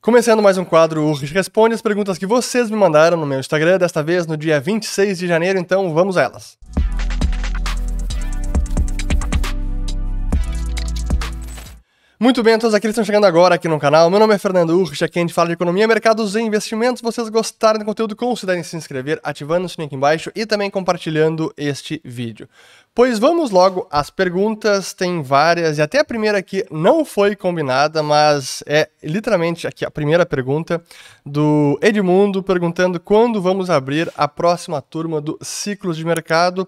Começando mais um quadro Urch Responde as perguntas que vocês me mandaram no meu Instagram, desta vez no dia 26 de janeiro, então vamos a elas. Muito bem, todos aqueles que estão chegando agora aqui no canal, meu nome é Fernando Urch, aqui a gente fala de economia, mercados e investimentos. Se vocês gostaram do conteúdo, considerem se inscrever, ativando o sininho aqui embaixo e também compartilhando este vídeo. Pois vamos logo às perguntas, tem várias, e até a primeira aqui não foi combinada, mas é literalmente aqui a primeira pergunta do Edmundo, perguntando quando vamos abrir a próxima turma do Ciclos de Mercado.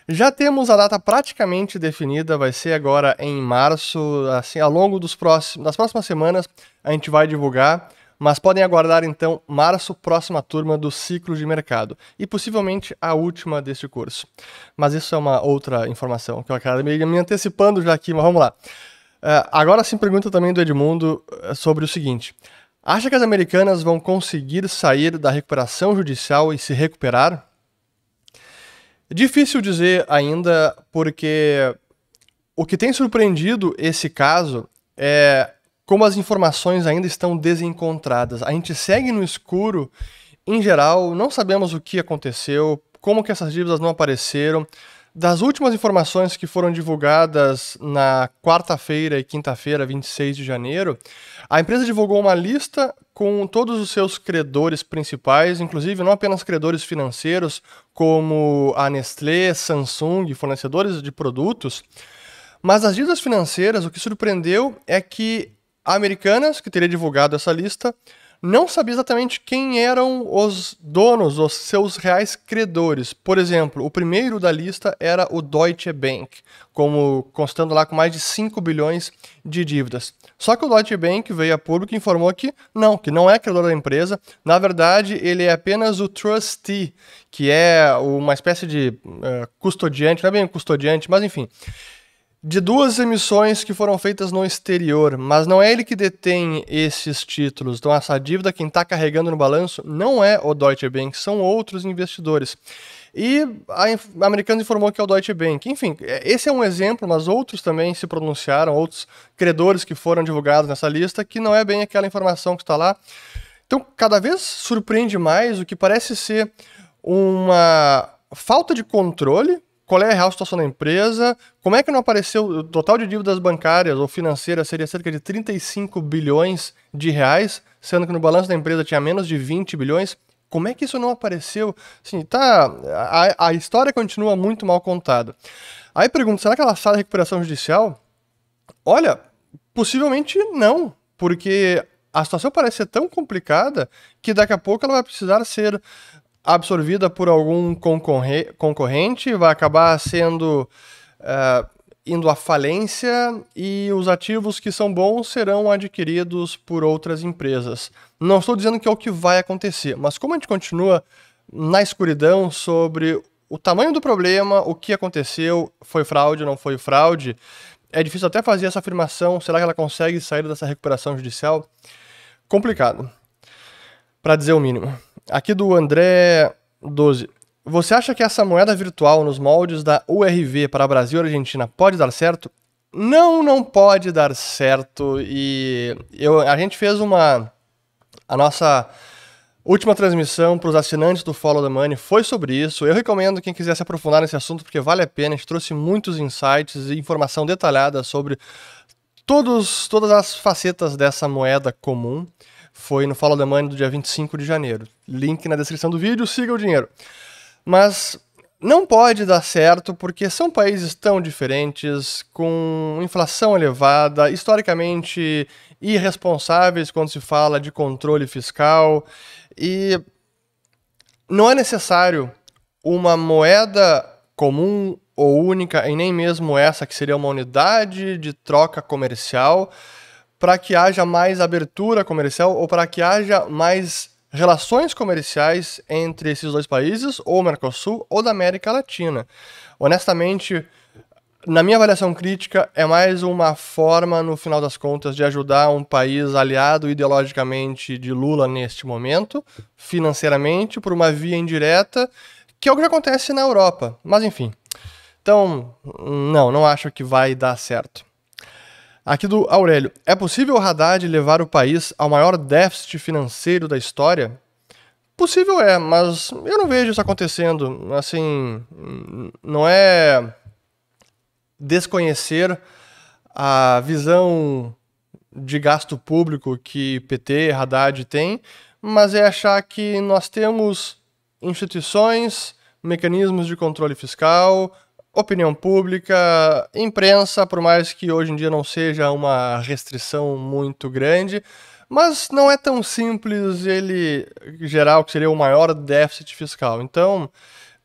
Já temos a data praticamente definida, vai ser agora em março, assim, ao longo das próximas semanas a gente vai divulgar, mas podem aguardar então março, próxima turma do Ciclo de Mercado, e possivelmente a última deste curso. Mas isso é uma outra informação, que eu acabo me antecipando já aqui, mas vamos lá. Agora sim, pergunta também do Edmundo sobre o seguinte: acha que as americanas vão conseguir sair da recuperação judicial e se recuperar? Difícil dizer ainda, porque o que tem surpreendido esse caso é como as informações ainda estão desencontradas. A gente segue no escuro, em geral, não sabemos o que aconteceu, como que essas dívidas não apareceram. Das últimas informações que foram divulgadas na quarta-feira e quinta-feira, 26 de janeiro, a empresa divulgou uma lista com todos os seus credores principais, inclusive não apenas credores financeiros, como a Nestlé, Samsung, fornecedores de produtos, mas as dívidas financeiras, o que surpreendeu é que a Americanas, que teria divulgado essa lista, não sabia exatamente quem eram os donos, os seus reais credores. Por exemplo, o primeiro da lista era o Deutsche Bank, como constando lá com mais de 5 bilhões de dívidas. Só que o Deutsche Bank veio a público e informou que não é credor da empresa. Na verdade, ele é apenas o trustee, que é uma espécie de custodiante, não é bem um custodiante, mas enfim, de duas emissões que foram feitas no exterior, mas não é ele que detém esses títulos. Então essa dívida, quem está carregando no balanço, não é o Deutsche Bank, são outros investidores. E a Americanas informou que é o Deutsche Bank. Enfim, esse é um exemplo, mas outros também se pronunciaram, outros credores que foram divulgados nessa lista, que não é bem aquela informação que está lá. Então cada vez surpreende mais o que parece ser uma falta de controle. Qual é a real situação da empresa? Como é que não apareceu? O total de dívidas bancárias ou financeiras seria cerca de 35 bilhões de reais, sendo que no balanço da empresa tinha menos de 20 bilhões. Como é que isso não apareceu? Assim, a história continua muito mal contada. Aí pergunto, será que ela sai da recuperação judicial? Olha, possivelmente não, porque a situação parece ser tão complicada que daqui a pouco ela vai precisar ser absorvida por algum concorrente, vai acabar sendo indo à falência e os ativos que são bons serão adquiridos por outras empresas. Não estou dizendo que é o que vai acontecer, mas como a gente continua na escuridão sobre o tamanho do problema, o que aconteceu, foi fraude ou não foi fraude, é difícil até fazer essa afirmação. Será que ela consegue sair dessa recuperação judicial? Complicado, para dizer o mínimo. Aqui do André 12. Você acha que essa moeda virtual nos moldes da URV para Brasil e Argentina pode dar certo? Não pode dar certo. E a gente fez a nossa última transmissão para os assinantes do Follow the Money foi sobre isso. Eu recomendo quem quiser se aprofundar nesse assunto, porque vale a pena. A gente trouxe muitos insights e informação detalhada sobre todas as facetas dessa moeda comum. Foi no Follow the Money do dia 25 de janeiro. Link na descrição do vídeo, siga o dinheiro. Mas não pode dar certo porque são países tão diferentes, com inflação elevada, historicamente irresponsáveis quando se fala de controle fiscal, e não é necessário uma moeda comum ou única, e nem mesmo essa que seria uma unidade de troca comercial, para que haja mais abertura comercial ou para que haja mais relações comerciais entre esses dois países, ou Mercosul, ou da América Latina. Honestamente, na minha avaliação crítica, é mais uma forma, no final das contas, de ajudar um país aliado ideologicamente de Lula neste momento, financeiramente, por uma via indireta, que é o que acontece na Europa. Mas, enfim. Então, não acho que vai dar certo. Aqui do Aurélio. É possível o Haddad levar o país ao maior déficit financeiro da história? Possível é, mas eu não vejo isso acontecendo. Assim, não é desconhecer a visão de gasto público que PT, Haddad tem, mas é achar que nós temos instituições, mecanismos de controle fiscal, opinião pública, imprensa, por mais que hoje em dia não seja uma restrição muito grande, mas não é tão simples ele gerar o que seria o maior déficit fiscal. Então,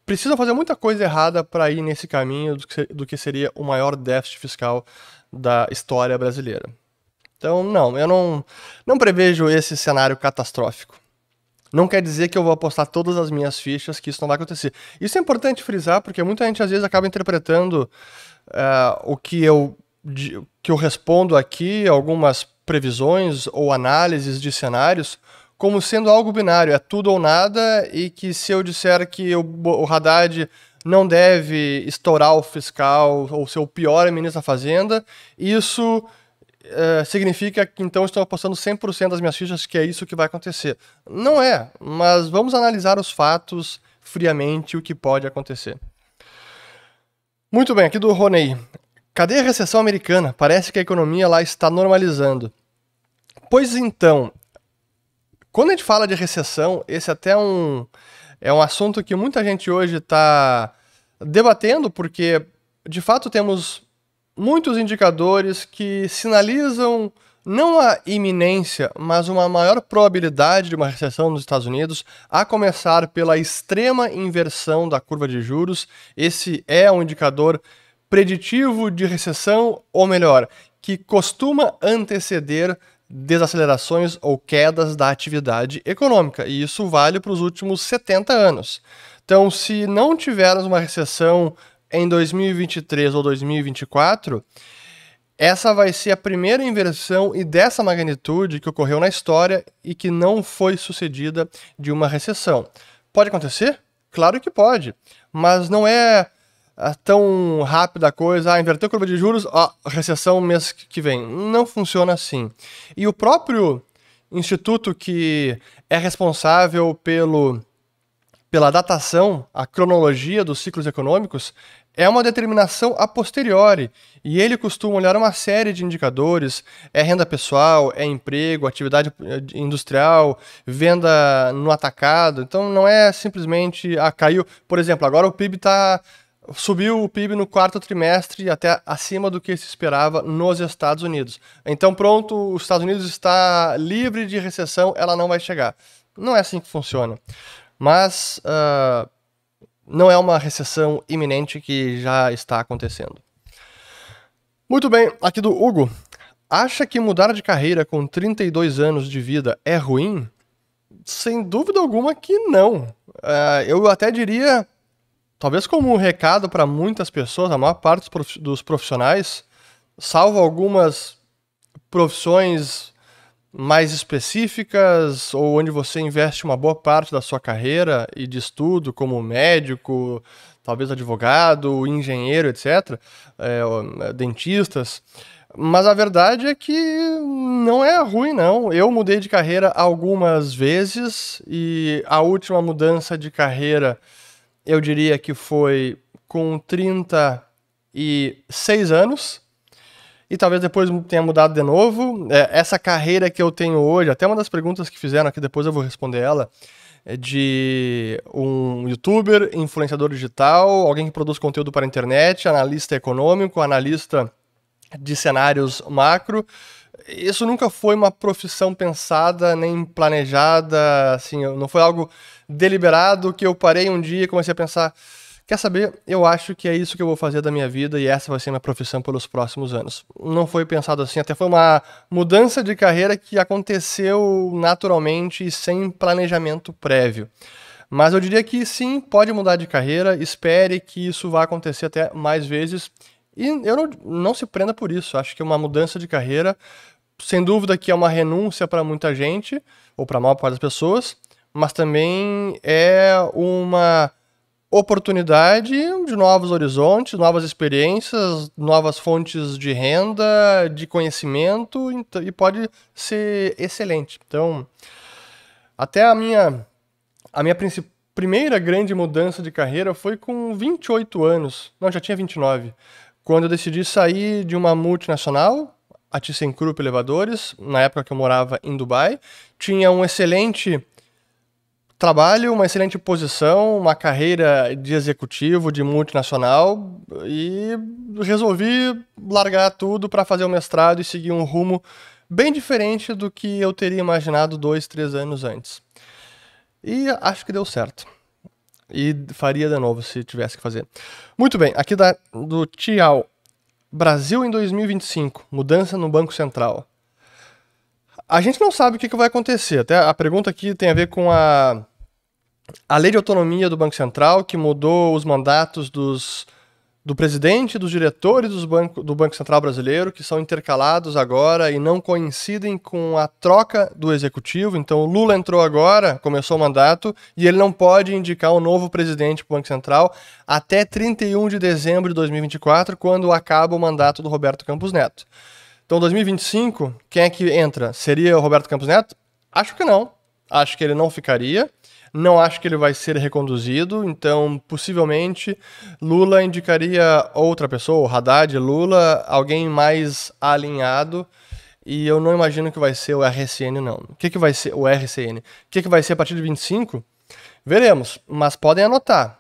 precisa fazer muita coisa errada para ir nesse caminho do que seria o maior déficit fiscal da história brasileira. Então, não, eu não prevejo esse cenário catastrófico. Não quer dizer que eu vou apostar todas as minhas fichas que isso não vai acontecer. Isso é importante frisar, porque muita gente às vezes acaba interpretando o que eu respondo aqui, algumas previsões ou análises de cenários, como sendo algo binário, é tudo ou nada, e que se eu disser que o Haddad não deve estourar o fiscal ou ser o pior ministro da Fazenda, isso significa que então estou apostando 100% das minhas fichas que é isso que vai acontecer. Não é, mas vamos analisar os fatos friamente, o que pode acontecer. Muito bem, aqui do Ronei. Cadê a recessão americana? Parece que a economia lá está normalizando. Pois então, quando a gente fala de recessão, esse até é um assunto que muita gente hoje está debatendo, porque de fato temos muitos indicadores que sinalizam não a iminência, mas uma maior probabilidade de uma recessão nos Estados Unidos, a começar pela extrema inversão da curva de juros. Esse é um indicador preditivo de recessão, ou melhor, que costuma anteceder desacelerações ou quedas da atividade econômica, e isso vale para os últimos 70 anos. Então, se não tivermos uma recessão em 2023 ou 2024, essa vai ser a primeira inversão e dessa magnitude que ocorreu na história e que não foi sucedida de uma recessão. Pode acontecer? Claro que pode, mas não é tão rápida a coisa, inverteu a curva de juros, recessão mês que vem. Não funciona assim. E o próprio instituto que é responsável pela datação, a cronologia dos ciclos econômicos, é uma determinação a posteriori, e ele costuma olhar uma série de indicadores, é renda pessoal, é emprego, atividade industrial, venda no atacado, então não é simplesmente, caiu, por exemplo, agora o PIB subiu o PIB no quarto trimestre até acima do que se esperava nos Estados Unidos. Então pronto, os Estados Unidos está livre de recessão, ela não vai chegar. Não é assim que funciona. Mas não é uma recessão iminente que já está acontecendo. Muito bem, aqui do Hugo. Acha que mudar de carreira com 32 anos de vida é ruim? Sem dúvida alguma que não. Eu até diria, talvez como um recado para muitas pessoas, a maior parte dos profissionais, salvo algumas profissões mais específicas ou onde você investe uma boa parte da sua carreira e de estudo, como médico, talvez advogado, engenheiro, etc., dentistas. Mas a verdade é que não é ruim, não. Eu mudei de carreira algumas vezes e a última mudança de carreira eu diria que foi com 36 anos. E talvez depois tenha mudado de novo. Essa carreira que eu tenho hoje, até uma das perguntas que fizeram aqui, depois eu vou responder ela, é de um youtuber, influenciador digital, alguém que produz conteúdo para a internet, analista econômico, analista de cenários macro. Isso nunca foi uma profissão pensada nem planejada, assim, não foi algo deliberado que eu parei um dia e comecei a pensar, quer saber, eu acho que é isso que eu vou fazer da minha vida e essa vai ser minha profissão pelos próximos anos. Não foi pensado assim, até foi uma mudança de carreira que aconteceu naturalmente e sem planejamento prévio. Mas eu diria que sim, pode mudar de carreira, espere que isso vá acontecer até mais vezes e eu não se prenda por isso. Acho que uma mudança de carreira, sem dúvida que é uma renúncia para muita gente, ou para a maior parte das pessoas, mas também é uma oportunidade de novos horizontes, novas experiências, novas fontes de renda, de conhecimento, e pode ser excelente. Então, até a minha primeira grande mudança de carreira foi com 28 anos, não, já tinha 29, quando eu decidi sair de uma multinacional, a ThyssenKrupp Elevadores, na época que eu morava em Dubai, tinha um excelente trabalho, uma excelente posição, uma carreira de executivo, de multinacional, e resolvi largar tudo para fazer o mestrado e seguir um rumo bem diferente do que eu teria imaginado 2, 3 anos antes. E acho que deu certo. E faria de novo se tivesse que fazer. Muito bem, aqui do Tial. Brasil em 2025, mudança no Banco Central. A gente não sabe o que vai acontecer. Até a pergunta aqui tem a ver com a lei de autonomia do Banco Central, que mudou os mandatos do presidente e dos diretores do Banco Central brasileiro, que são intercalados agora e não coincidem com a troca do executivo. Então, o Lula entrou agora, começou o mandato, e ele não pode indicar um novo presidente para o Banco Central até 31 de dezembro de 2024, quando acaba o mandato do Roberto Campos Neto. Então, 2025, quem é que entra? Seria o Roberto Campos Neto? Acho que não. Acho que ele não ficaria. Não acho que ele vai ser reconduzido, então possivelmente Lula indicaria outra pessoa, Haddad, Lula, alguém mais alinhado, e eu não imagino que vai ser o RCN, não. O que vai ser o RCN? O que vai ser a partir de 25? Veremos, mas podem anotar.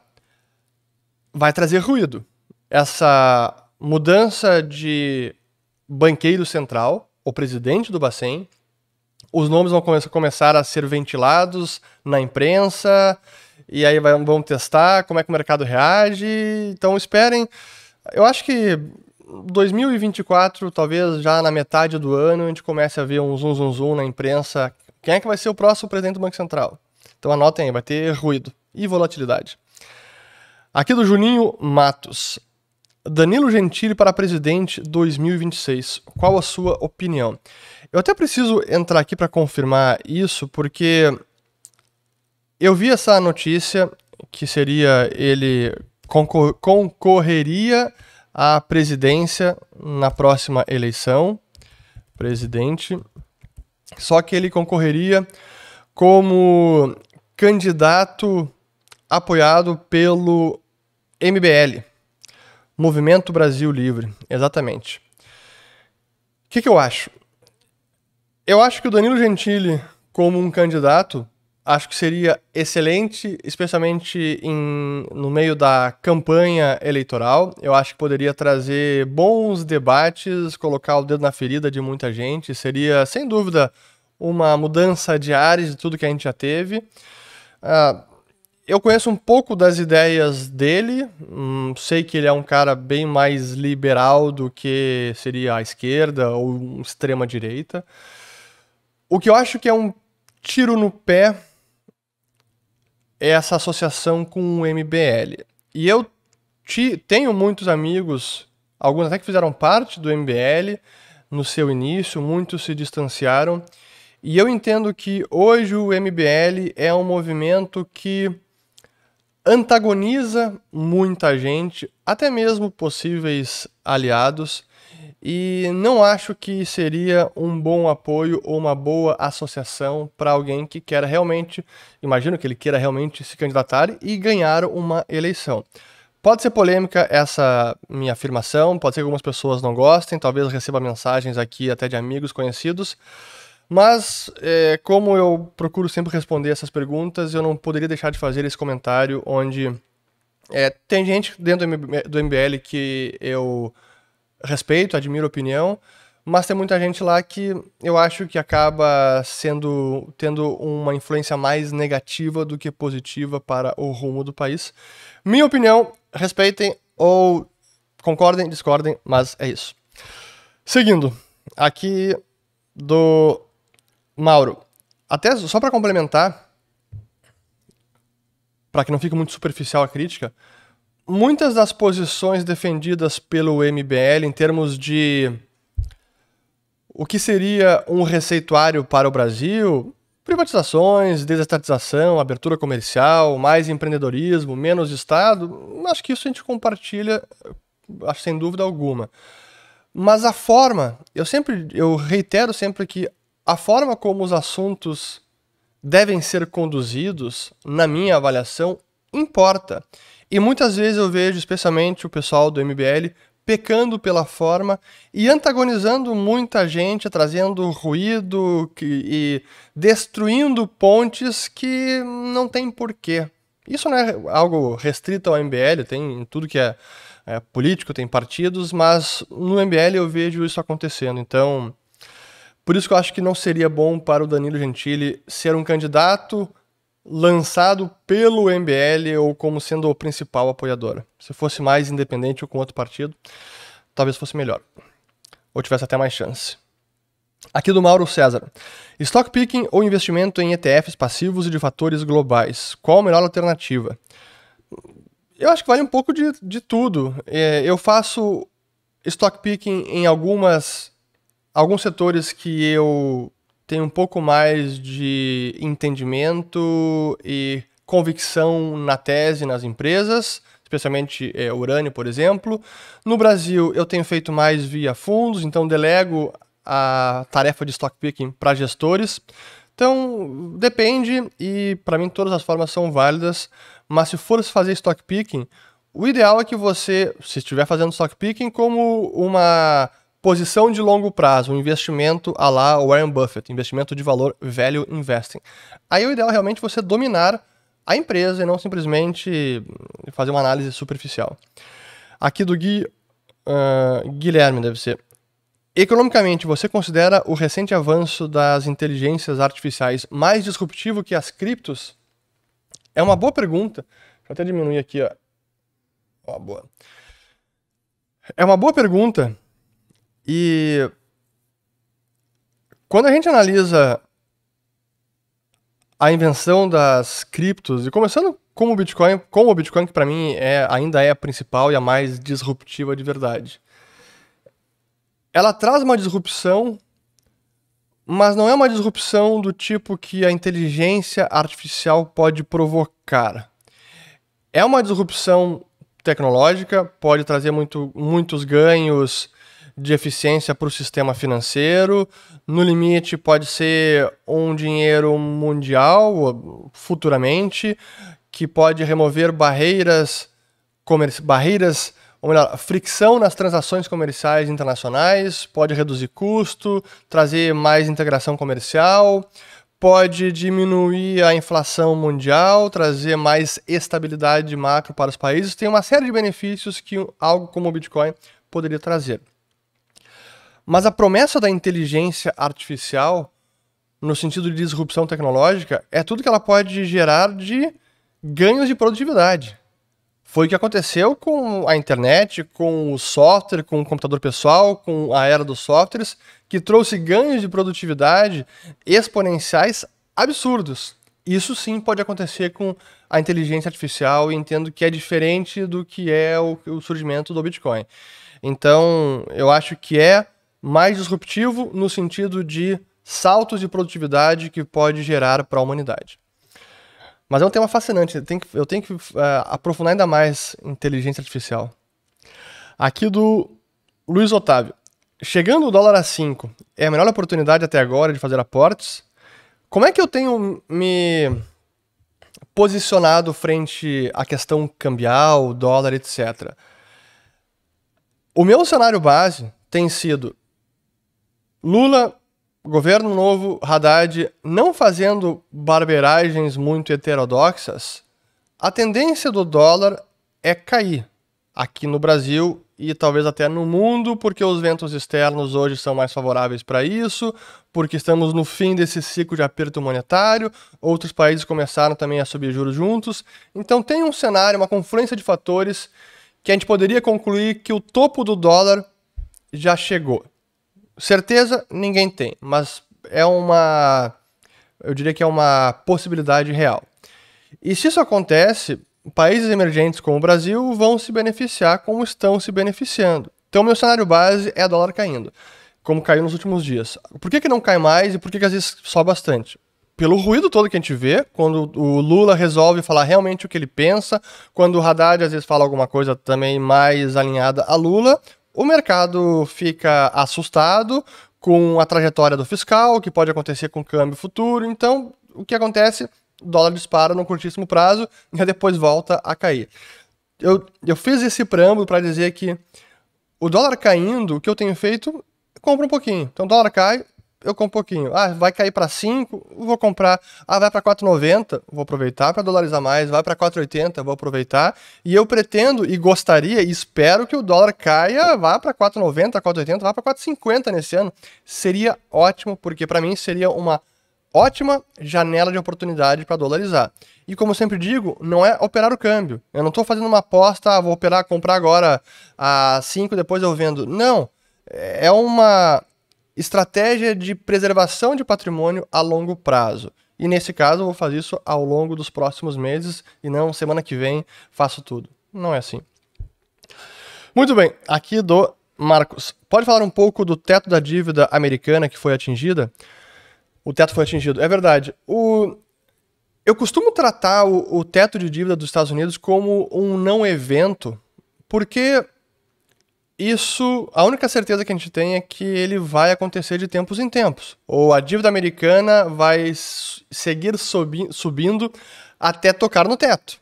Vai trazer ruído. Essa mudança de banqueiro central, o presidente do Bacen, os nomes vão começar a ser ventilados na imprensa, e aí vão testar como é que o mercado reage. Então esperem. Eu acho que 2024, talvez já na metade do ano, a gente comece a ver um zum na imprensa. Quem é que vai ser o próximo presidente do Banco Central? Então anotem aí, vai ter ruído e volatilidade. Aqui do Juninho Matos. Danilo Gentili para presidente 2026. Qual a sua opinião? Eu até preciso entrar aqui para confirmar isso, porque eu vi essa notícia que seria ele concorreria à presidência na próxima eleição, presidente, só que ele concorreria como candidato apoiado pelo MBL, Movimento Brasil Livre, exatamente. O que eu acho? Eu acho que o Danilo Gentili, como um candidato, acho que seria excelente, especialmente no meio da campanha eleitoral. Eu acho que poderia trazer bons debates, colocar o dedo na ferida de muita gente. Seria, sem dúvida, uma mudança de ares de tudo que a gente já teve. Eu conheço um pouco das ideias dele, sei que ele é um cara bem mais liberal do que seria a esquerda ou extrema-direita. O que eu acho que é um tiro no pé é essa associação com o MBL. E eu tenho muitos amigos, alguns até que fizeram parte do MBL no seu início, muitos se distanciaram. E eu entendo que hoje o MBL é um movimento que antagoniza muita gente, até mesmo possíveis aliados, e não acho que seria um bom apoio ou uma boa associação para alguém que quer realmente, imagino que ele queira realmente se candidatar e ganhar uma eleição. Pode ser polêmica essa minha afirmação, pode ser que algumas pessoas não gostem, talvez eu receba mensagens aqui até de amigos conhecidos, mas como eu procuro sempre responder essas perguntas, eu não poderia deixar de fazer esse comentário onde tem gente dentro do MBL que eu respeito, admiro a opinião, mas tem muita gente lá que eu acho que acaba tendo uma influência mais negativa do que positiva para o rumo do país. Minha opinião, respeitem ou concordem, discordem, mas é isso. Seguindo, aqui do Mauro. Até só para complementar, para que não fique muito superficial a crítica, muitas das posições defendidas pelo MBL em termos de o que seria um receituário para o Brasil, Privatizações, desestatização, abertura comercial, mais empreendedorismo, menos Estado, acho que isso a gente compartilha, acho sem dúvida alguma. Mas a forma, eu reitero sempre que a forma como os assuntos devem ser conduzidos, na minha avaliação, importa. E muitas vezes eu vejo, especialmente o pessoal do MBL, pecando pela forma e antagonizando muita gente, trazendo ruído e destruindo pontes que não tem porquê. Isso não é algo restrito ao MBL, tem em tudo que é político, tem partidos, mas no MBL eu vejo isso acontecendo. Então, por isso que eu acho que não seria bom para o Danilo Gentili ser um candidato lançado pelo MBL ou como sendo o principal apoiador. Se fosse mais independente ou com outro partido, talvez fosse melhor. Ou tivesse até mais chance. Aqui do Mauro César. Stock picking ou investimento em ETFs passivos e de fatores globais? Qual a melhor alternativa? Eu acho que vale um pouco de tudo. Eu faço stock picking em alguns setores que eu tenho um pouco mais de entendimento e convicção na tese, nas empresas, especialmente urânio, por exemplo. No Brasil, eu tenho feito mais via fundos, então delego a tarefa de stock picking para gestores. Então, depende, e para mim todas as formas são válidas, mas se for fazer stock picking, o ideal é que você, se estiver fazendo stock picking, como uma posição de longo prazo, um investimento à la Warren Buffett, investimento de valor, value investing. Aí o ideal é realmente você dominar a empresa e não simplesmente fazer uma análise superficial. Aqui do Guilherme, deve ser. Economicamente, você considera o recente avanço das inteligências artificiais mais disruptivo que as criptos? É uma boa pergunta. Deixa eu até diminuir aqui, ó. Boa. É uma boa pergunta. E quando a gente analisa a invenção das criptos, e começando com o Bitcoin que para mim ainda é a principal e a mais disruptiva de verdade, ela traz uma disrupção, mas não é uma disrupção do tipo que a inteligência artificial pode provocar. É uma disrupção tecnológica, pode trazer muitos ganhos de eficiência para o sistema financeiro. No limite, pode ser um dinheiro mundial, futuramente, que pode remover ou melhor, fricção nas transações comerciais internacionais, pode reduzir custo, trazer mais integração comercial, pode diminuir a inflação mundial, trazer mais estabilidade macro para os países. Tem uma série de benefícios que algo como o Bitcoin poderia trazer. Mas a promessa da inteligência artificial, no sentido de disrupção tecnológica, é tudo que ela pode gerar de ganhos de produtividade. Foi o que aconteceu com a internet, com o software, com o computador pessoal, com a era dos softwares, que trouxe ganhos de produtividade exponenciais absurdos. Isso sim pode acontecer com a inteligência artificial, e entendo que é diferente do que é o surgimento do Bitcoin. Então, eu acho que é mais disruptivo no sentido de saltos de produtividade que pode gerar para a humanidade. Mas é um tema fascinante, eu tenho que aprofundar ainda mais inteligência artificial. Aqui do Luiz Otávio. Chegando o dólar a 5, é a melhor oportunidade até agora de fazer aportes? Como é que eu tenho me posicionado frente à questão cambial, dólar, etc.? O meu cenário base tem sido Lula, governo novo, Haddad, não fazendo barbeiragens muito heterodoxas. A tendência do dólar é cair aqui no Brasil e talvez até no mundo, porque os ventos externos hoje são mais favoráveis para isso, porque estamos no fim desse ciclo de aperto monetário, outros países começaram também a subir juros juntos. Então tem um cenário, uma confluência de fatores que a gente poderia concluir que o topo do dólar já chegou. Certeza, ninguém tem, mas eu diria que é uma possibilidade real. E se isso acontece, países emergentes como o Brasil vão se beneficiar como estão se beneficiando. Então, meu cenário base é dólar caindo, como caiu nos últimos dias. Por que não cai mais e por que às vezes sobe bastante? pelo ruído todo que a gente vê, quando o Lula resolve falar realmente o que ele pensa, quando o Haddad às vezes fala alguma coisa também mais alinhada a Lula, o mercado fica assustado com a trajetória do fiscal, o que pode acontecer com o câmbio futuro. Então, o que acontece? O dólar dispara no curtíssimo prazo e depois volta a cair. Eu fiz esse preâmbulo para dizer que o dólar caindo, o que eu tenho feito, eu compro um pouquinho. Então o dólar cai, eu compro um pouquinho. Ah, vai cair para 5, vou comprar. Ah, vai para 4,90, vou aproveitar para dolarizar mais. Vai para 4,80, vou aproveitar. E eu pretendo e gostaria e espero que o dólar caia, vá para 4,90, 4,80, vá para 4,50 nesse ano. Seria ótimo, porque para mim seria uma ótima janela de oportunidade para dolarizar. E como eu sempre digo, não é operar o câmbio. Eu não estou fazendo uma aposta, vou operar, comprar agora a 5, depois eu vendo. Não. É uma estratégia de preservação de patrimônio a longo prazo. E nesse caso eu vou fazer isso ao longo dos próximos meses e não semana que vem faço tudo. Não é assim. Muito bem, aqui do Marcos. Pode falar um pouco do teto da dívida americana que foi atingida? O teto foi atingido. É verdade. Eu costumo tratar o teto de dívida dos Estados Unidos como um não evento, porque a única certeza que a gente tem é que ele vai acontecer de tempos em tempos. Ou a dívida americana vai seguir subindo até tocar no teto.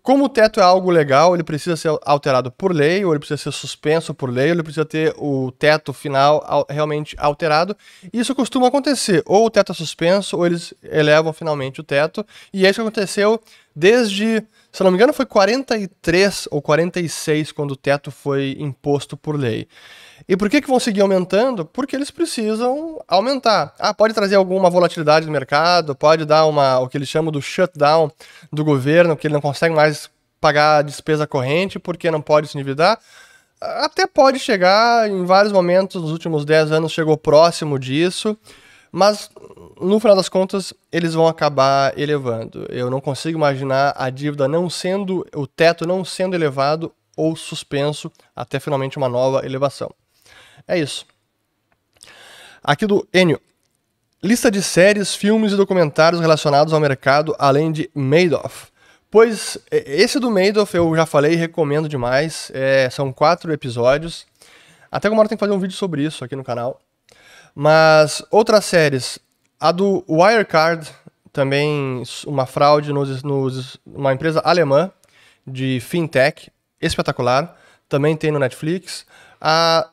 Como o teto é algo legal, ele precisa ser alterado por lei, ou ele precisa ser suspenso por lei, ou ele precisa ter o teto final realmente alterado. Isso costuma acontecer. Ou o teto é suspenso, ou eles elevam finalmente o teto. E é isso que aconteceu desde, se não me engano, foi 43 ou 46 quando o teto foi imposto por lei. E por que vão seguir aumentando? Porque eles precisam aumentar. Ah, pode trazer alguma volatilidade no mercado, pode dar o que eles chamam do shutdown do governo, que ele não consegue mais pagar a despesa corrente porque não pode se endividar. Até pode chegar, em vários momentos, nos últimos 10 anos chegou próximo disso, mas no final das contas eles vão acabar elevando. Eu não consigo imaginar a dívida o teto não sendo elevado ou suspenso até finalmente uma nova elevação. É isso. Aqui do Enio. Lista de séries, filmes e documentários relacionados ao mercado, além de Madoff. Pois, esse do Madoff eu já falei e recomendo demais. São 4 episódios. Até agora tem que fazer um vídeo sobre isso aqui no canal. Mas outras séries. A do Wirecard, também uma fraude numa empresa alemã de fintech. Espetacular. Também tem no Netflix. A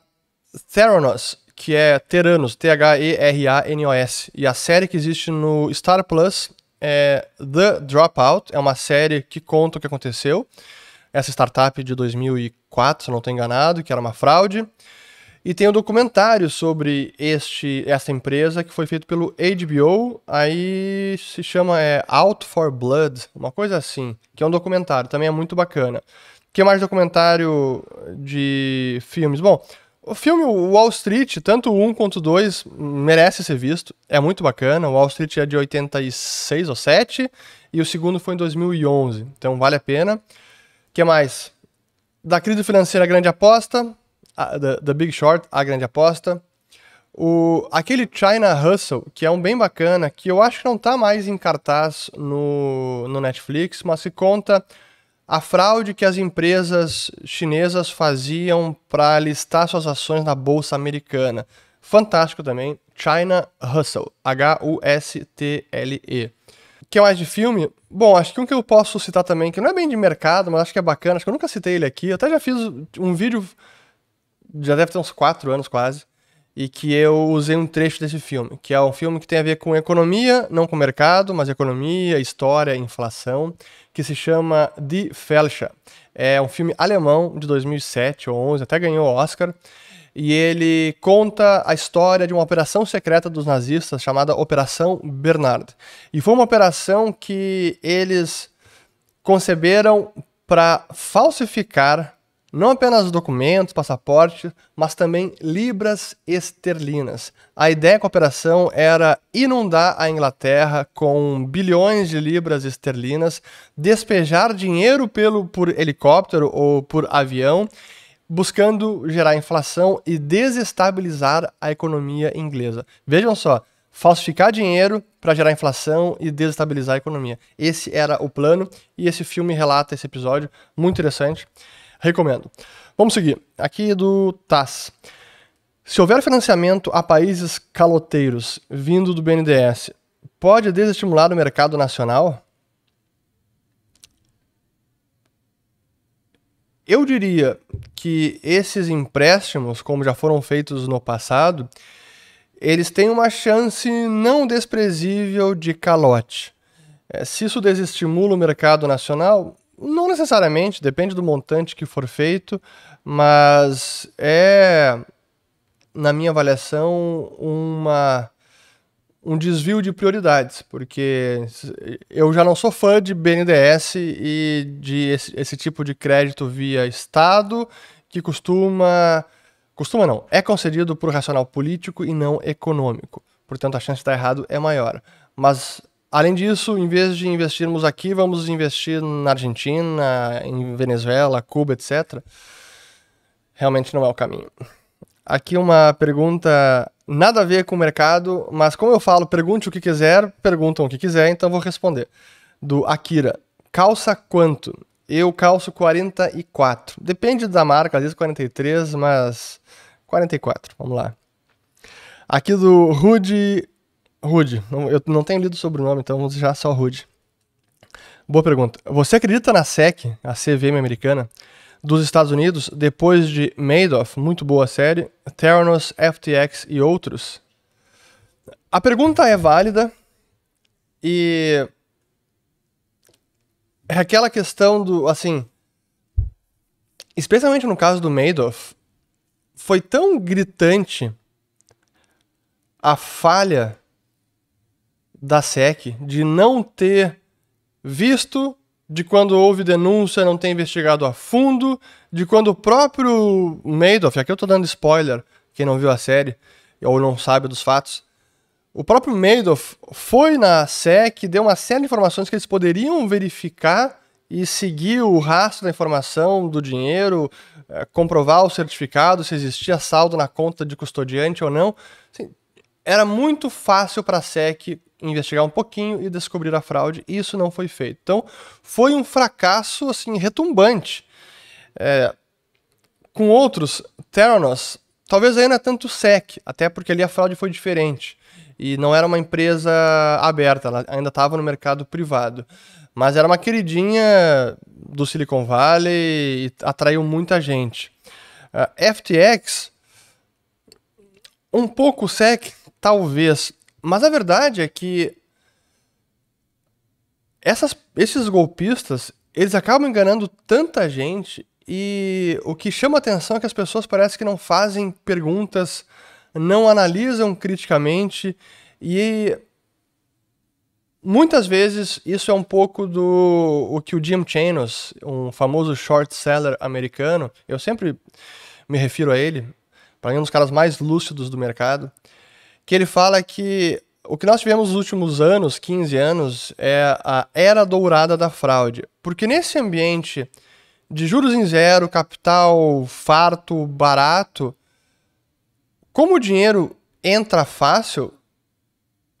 Theranos, que é Theranos, Theranos, e a série que existe no Star Plus é The Dropout, é uma série que conta o que aconteceu, essa startup de 2004, se eu não estou enganado, que era uma fraude, e tem um documentário sobre essa empresa que foi feito pelo HBO, aí se chama Out for Blood, uma coisa assim, que é um documentário, também é muito bacana. O que mais documentário de filmes? Bom, o filme Wall Street, tanto o 1 quanto o 2, merece ser visto. É muito bacana. O Wall Street é de 86 ou 7 e o segundo foi em 2011. Então vale a pena. O que mais? Da crise financeira, a grande aposta. The Big Short, a grande aposta. Aquele China Hustle, que é um bem bacana, que eu acho que não está mais em cartaz no Netflix, mas que conta a fraude que as empresas chinesas faziam para listar suas ações na bolsa americana. Fantástico também. China Hustle. H-U-S-T-L-E. O que mais de filme? Bom, acho que um que eu posso citar também, que não é bem de mercado, mas acho que é bacana, acho que eu nunca citei ele aqui. Eu até já fiz um vídeo, já deve ter uns 4 anos quase, e que eu usei um trecho desse filme, que é um filme que tem a ver com economia, não com mercado, mas economia, história, inflação, que se chama Die Fälscher. É um filme alemão de 2007 ou 2011, até ganhou o Oscar, e ele conta a história de uma operação secreta dos nazistas chamada Operação Bernard. E foi uma operação que eles conceberam para falsificar não apenas documentos, passaporte, mas também libras esterlinas. A ideia com a operação era inundar a Inglaterra com bilhões de libras esterlinas, despejar dinheiro por helicóptero ou por avião, buscando gerar inflação e desestabilizar a economia inglesa. Vejam só, falsificar dinheiro para gerar inflação e desestabilizar a economia. Esse era o plano e esse filme relata esse episódio, muito interessante. Recomendo. Vamos seguir. Aqui do TASS. Se houver financiamento a países caloteiros vindo do BNDES, pode desestimular o mercado nacional? Eu diria que esses empréstimos, como já foram feitos no passado, eles têm uma chance não desprezível de calote. Se isso desestimula o mercado nacional, não necessariamente, depende do montante que for feito, mas é, na minha avaliação, um desvio de prioridades, porque eu já não sou fã de BNDES e de esse tipo de crédito via Estado, que é concedido por racional político e não econômico. Portanto, a chance de estar errado é maior. Mas, além disso, em vez de investirmos aqui, vamos investir na Argentina, em Venezuela, Cuba, etc. Realmente não é o caminho. Aqui uma pergunta nada a ver com o mercado, mas como eu falo, pergunte o que quiser, perguntam o que quiser, então vou responder. Do Akira. Calça quanto? Eu calço 44. Depende da marca, às vezes 43, mas 44. Vamos lá. Aqui do Rude. Eu não tenho lido sobre o nome, então vamos deixar só Rude. Boa pergunta. Você acredita na SEC, a CVM americana, dos Estados Unidos, depois de Madoff, muito boa série, Theranos, FTX e outros? A pergunta é válida e é aquela questão do, assim, especialmente no caso do Madoff, foi tão gritante a falha da SEC de não ter visto, de quando houve denúncia, não ter investigado a fundo, de quando o próprio Madoff, aqui eu tô dando spoiler, quem não viu a série ou não sabe dos fatos, o próprio Madoff foi na SEC, deu uma série de informações que eles poderiam verificar e seguir o rastro da informação do dinheiro, comprovar o certificado, se existia saldo na conta de custodiante ou não. Assim, era muito fácil para a SEC investigar um pouquinho e descobrir a fraude, e isso não foi feito. Então, foi um fracasso assim, retumbante. Com outros, Theranos, talvez aí não é tanto SEC, até porque ali a fraude foi diferente. E não era uma empresa aberta, ela ainda estava no mercado privado. Mas era uma queridinha do Silicon Valley e atraiu muita gente. FTX, um pouco SEC, talvez. Mas a verdade é que esses golpistas, eles acabam enganando tanta gente e o que chama atenção é que as pessoas parecem que não fazem perguntas, não analisam criticamente e muitas vezes isso é um pouco do o que o Jim Chanos, um famoso short seller americano, eu sempre me refiro a ele, para mim um dos caras mais lúcidos do mercado, que ele fala que o que nós tivemos nos últimos anos, 15 anos, é a era dourada da fraude. Porque nesse ambiente de juros em zero, capital farto, barato, como o dinheiro entra fácil,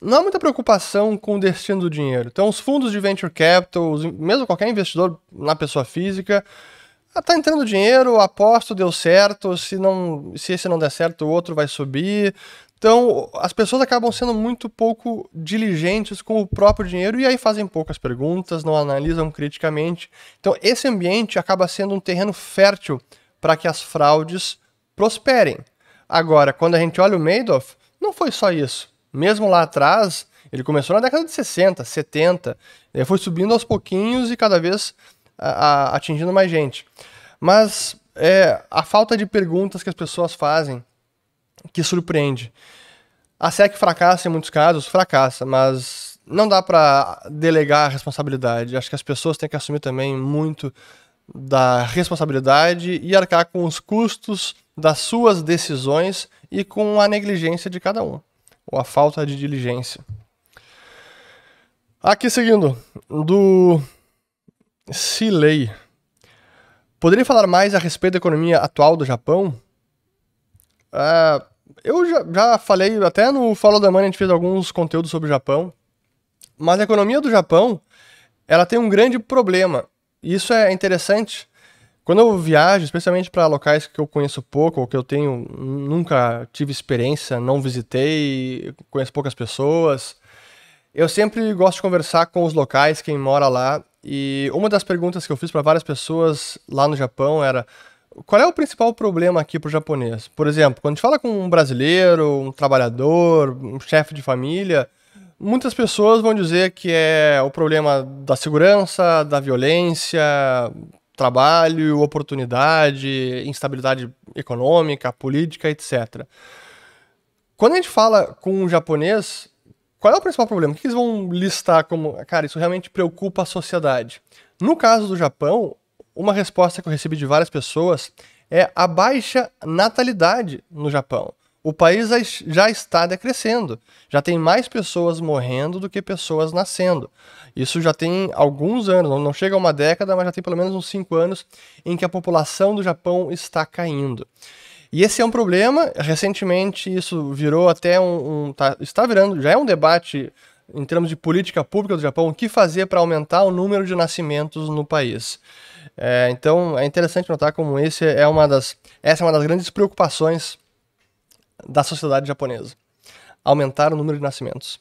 não há muita preocupação com o destino do dinheiro. Então os fundos de venture capital, mesmo qualquer investidor na pessoa física, tá entrando dinheiro, aposto, deu certo, se esse não der certo, o outro vai subir. Então, as pessoas acabam sendo muito pouco diligentes com o próprio dinheiro e aí fazem poucas perguntas, não analisam criticamente. Então, esse ambiente acaba sendo um terreno fértil para que as fraudes prosperem. Agora, quando a gente olha o Madoff, não foi só isso. Mesmo lá atrás, ele começou na década de 60, 70, ele foi subindo aos pouquinhos e cada vez atingindo mais gente. Mas a falta de perguntas que as pessoas fazem que surpreende. A SEC fracassa em muitos casos, fracassa, mas não dá para delegar a responsabilidade. Acho que as pessoas têm que assumir também muito da responsabilidade e arcar com os custos das suas decisões e com a negligência de cada um, ou a falta de diligência. Aqui seguindo, do Silei. Poderia falar mais a respeito da economia atual do Japão? Eu já falei, até no Follow the Money a gente fez alguns conteúdos sobre o Japão, mas a economia do Japão, ela tem um grande problema. E isso é interessante. Quando eu viajo, especialmente para locais que eu conheço pouco, ou que eu nunca tive experiência, não visitei, conheço poucas pessoas, eu sempre gosto de conversar com os locais, quem mora lá. E uma das perguntas que eu fiz para várias pessoas lá no Japão era: qual é o principal problema aqui para o japonês? Por exemplo, quando a gente fala com um brasileiro, um trabalhador, um chefe de família, muitas pessoas vão dizer que é o problema da segurança, da violência, trabalho, oportunidade, instabilidade econômica, política, etc. Quando a gente fala com um japonês, qual é o principal problema? O que eles vão listar como, cara, isso realmente preocupa a sociedade? No caso do Japão, uma resposta que eu recebi de várias pessoas é a baixa natalidade no Japão. O país já está decrescendo, já tem mais pessoas morrendo do que pessoas nascendo. Isso já tem alguns anos, não chega a uma década, mas já tem pelo menos uns 5 anos em que a população do Japão está caindo. E esse é um problema. Recentemente isso virou até está virando, já é um debate em termos de política pública do Japão, o que fazer para aumentar o número de nascimentos no país. Então é interessante notar como essa é uma das grandes preocupações da sociedade japonesa. Aumentar o número de nascimentos.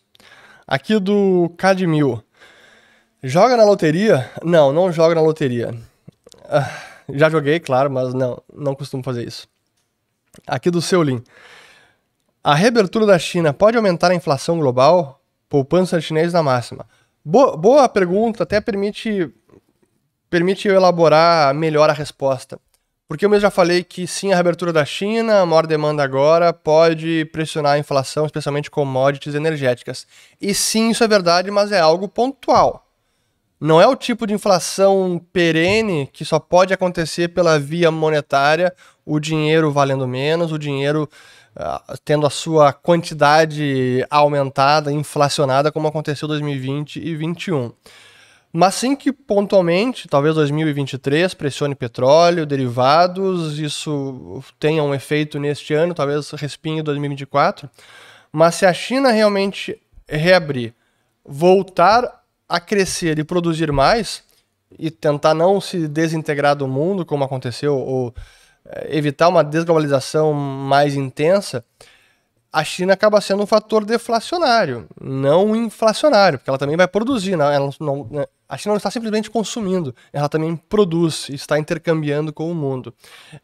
Aqui do Cadmil. Joga na loteria? Não, não joga na loteria. Já joguei, claro, mas não costumo fazer isso. Aqui do Seulin. A reabertura da China pode aumentar a inflação global? Poupança chinês na máxima. Boa pergunta, até permite eu elaborar melhor a resposta. Porque eu mesmo já falei que sim, a reabertura da China, a maior demanda agora, pode pressionar a inflação, especialmente commodities energéticas. E sim, isso é verdade, mas é algo pontual. Não é o tipo de inflação perene que só pode acontecer pela via monetária, o dinheiro valendo menos, o dinheiro tendo a sua quantidade aumentada, inflacionada, como aconteceu em 2020 e 2021. Mas sim que pontualmente, talvez 2023, pressione petróleo, derivados, isso tenha um efeito neste ano, talvez respingue em 2024. Mas se a China realmente reabrir, voltar a crescer e produzir mais, e tentar não se desintegrar do mundo, como aconteceu, ou evitar uma desglobalização mais intensa, a China acaba sendo um fator deflacionário, não inflacionário, porque ela também vai produzir. A China não está simplesmente consumindo, ela também produz e está intercambiando com o mundo.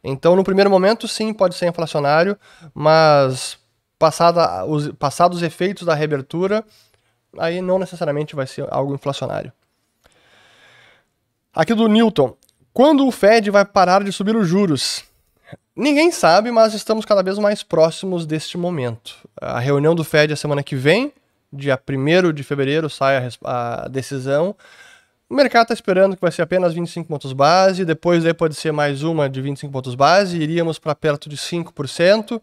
Então, no primeiro momento, sim, pode ser inflacionário, mas passados os efeitos da reabertura, aí não necessariamente vai ser algo inflacionário. Aqui do Newton. Quando o Fed vai parar de subir os juros? Ninguém sabe, mas estamos cada vez mais próximos deste momento. A reunião do Fed é semana que vem, dia 1º de fevereiro, sai a decisão. O mercado está esperando que vai ser apenas 25 pontos base, depois daí pode ser mais uma de 25 pontos base, iríamos para perto de 5%.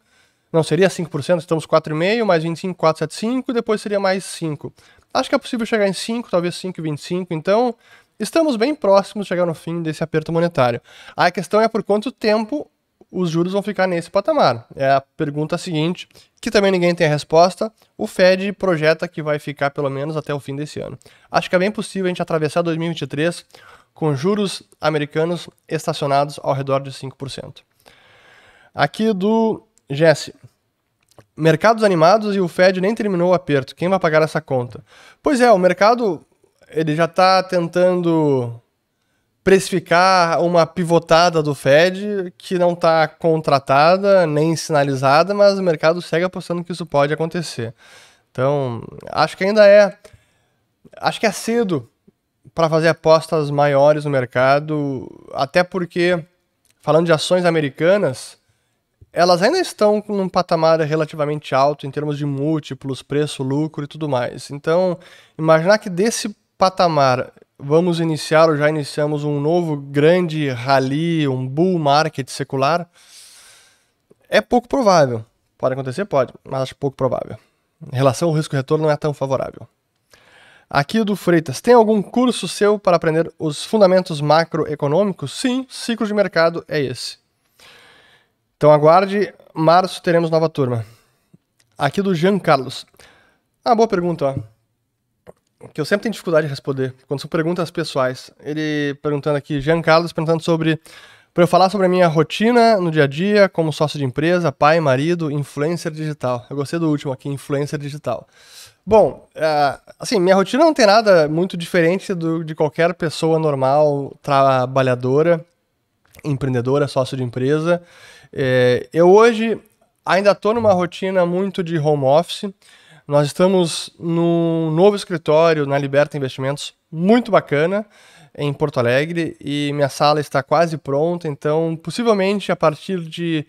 Não, seria 5%, estamos 4,5%, mais 25, 4,75%, e depois seria mais 5%. Acho que é possível chegar em 5%, talvez 5,25%, então estamos bem próximos de chegar no fim desse aperto monetário. A questão é por quanto tempo os juros vão ficar nesse patamar. É a pergunta seguinte, que também ninguém tem a resposta. O Fed projeta que vai ficar pelo menos até o fim desse ano. Acho que é bem possível a gente atravessar 2023 com juros americanos estacionados ao redor de 5%. Aqui do Jesse. Mercados animados e o Fed nem terminou o aperto. Quem vai pagar essa conta? Pois é, o mercado ele já está tentando precificar uma pivotada do Fed que não está contratada nem sinalizada, mas o mercado segue apostando que isso pode acontecer. Então, acho que é cedo para fazer apostas maiores no mercado, até porque, falando de ações americanas, elas ainda estão num patamar relativamente alto em termos de múltiplos, preço, lucro e tudo mais. Então, imaginar que desse patamar vamos iniciar ou já iniciamos um novo grande rally, um bull market secular, é pouco provável. Pode acontecer? Pode, mas acho pouco provável. Em relação ao risco-retorno não é tão favorável. Aqui do Freitas, tem algum curso seu para aprender os fundamentos macroeconômicos? Sim, ciclo de mercado é esse. Então aguarde março teremos nova turma? Aqui do Jean Carlos. Ah, boa pergunta, ó. Que eu sempre tenho dificuldade de responder, quando são perguntas pessoais. Ele perguntando aqui, Jean Carlos, perguntando sobre... Para eu falar sobre a minha rotina no dia a dia, como sócio de empresa, pai, marido, influencer digital. Eu gostei do último aqui, influencer digital. Bom, assim, minha rotina não tem nada muito diferente de qualquer pessoa normal, trabalhadora, empreendedora, sócio de empresa. Eu hoje ainda estou numa rotina muito de home office. Nós estamos num novo escritório na Liberta Investimentos, muito bacana, em Porto Alegre, e minha sala está quase pronta, então possivelmente a partir de